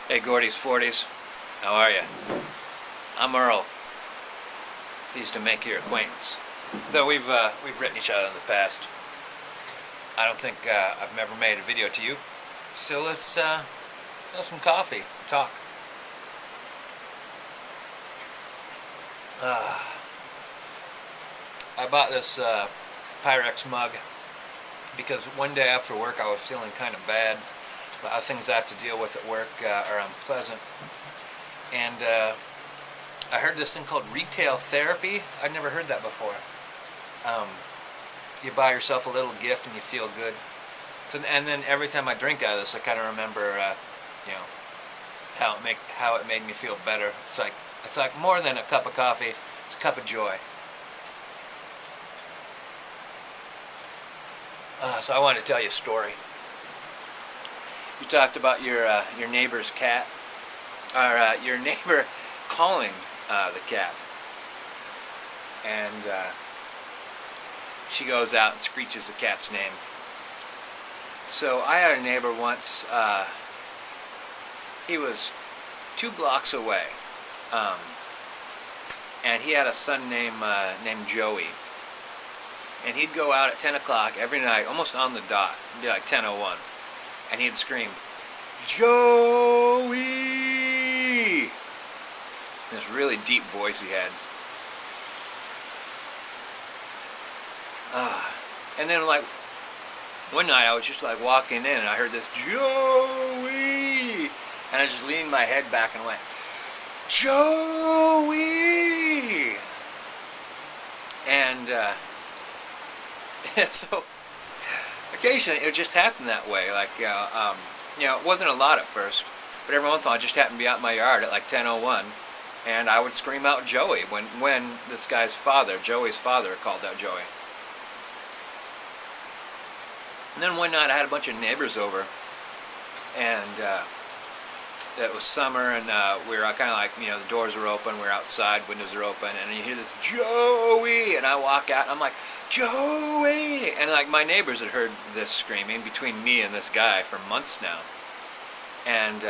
Hey Gordyz40s, how are you? I'm Earl. Pleased to make your acquaintance. Though we've written each other in the past, I don't think I've ever made a video to you. So let's have some coffee, talk. I bought this Pyrex mug because one day after work I was feeling kind of bad. A lot of things I have to deal with at work are unpleasant. And I heard this thing called retail therapy. I'd never heard that before. You buy yourself a little gift and you feel good. So, and then every time I drink out of this, I kind of remember, how it made me feel better. It's like more than a cup of coffee. It's a cup of joy. So I wanted to tell you a story. You talked about your neighbor's cat, or your neighbor calling the cat, and she goes out and screeches the cat's name. So I had a neighbor once. He was 2 blocks away, and he had a son named Joey. And he'd go out at 10 o'clock every night, almost on the dot. It'd be like 10:01. And he'd scream, "Joey!" This really deep voice he had. And then like, one night I was just like walking in and I heard this, "Joey!" And I just leaned my head back and went, "Joey!" And so occasionally it would just happen that way. Like, it wasn't a lot at first, but every once in a while I just happened to be out in my yard at like 10:01, and I would scream out Joey when this guy's father, Joey's father, called out Joey. And then one night I had a bunch of neighbors over, and it was summer, and we were kind of like, the doors were open, we were outside, windows are open, and you hear this, "Joey!" And I walk out and I'm like, "Joey!" And like, my neighbors had heard this screaming between me and this guy for months now. And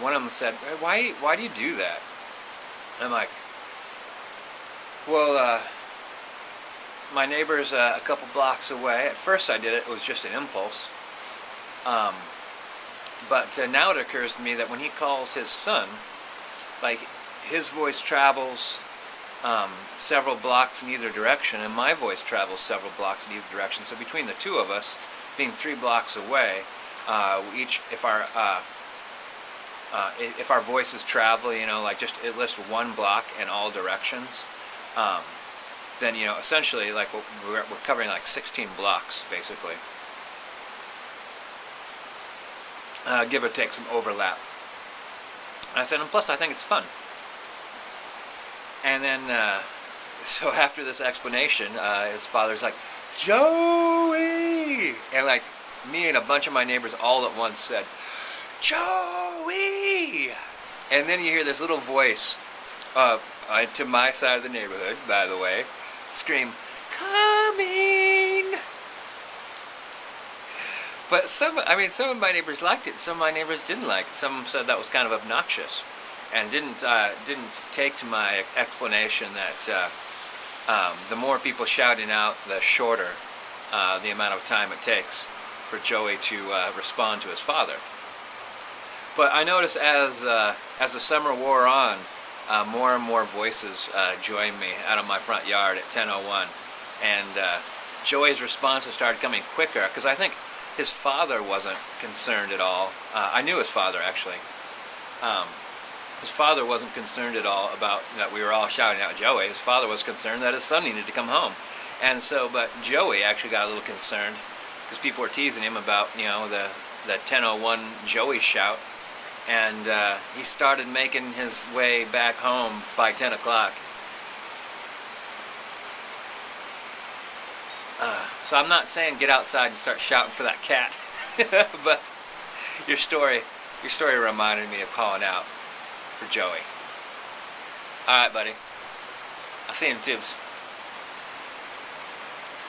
one of them said, "Hey, why do you do that?" And I'm like, "Well, my neighbor's a couple blocks away. At first I did it was just an impulse. But now it occurs to me that when he calls his son, like, his voice travels several blocks in either direction, and my voice travels several blocks in either direction. So between the two of us, being 3 blocks away, if our voices travel, like just at least 1 block in all directions, then essentially, like, we're covering like 16 blocks basically. Give or take some overlap. And I said, and plus I think it's fun. And then, so after this explanation, his father's like, "Joey!" And like, me and a bunch of my neighbors all at once said, "Joey!" And then you hear this little voice, to my side of the neighborhood, by the way, scream, "Coming!" But some of my neighbors liked it. Some of my neighbors didn't like it. Some said that was kind of obnoxious, and didn't take to my explanation that the more people shouting out, the shorter the amount of time it takes for Joey to respond to his father. But I noticed as the summer wore on, more and more voices joined me out of my front yard at 10:01, and Joey's responses started coming quicker, because I think his father wasn't concerned at all. I knew his father, actually. His father wasn't concerned at all about that we were all shouting out Joey. His father was concerned that his son needed to come home. And so, but Joey actually got a little concerned, because people were teasing him about, the 10:01 Joey shout. And he started making his way back home by 10 o'clock. So I'm not saying get outside and start shouting for that cat, but your story reminded me of calling out for Joey. All right, buddy. I'll see you in tubes.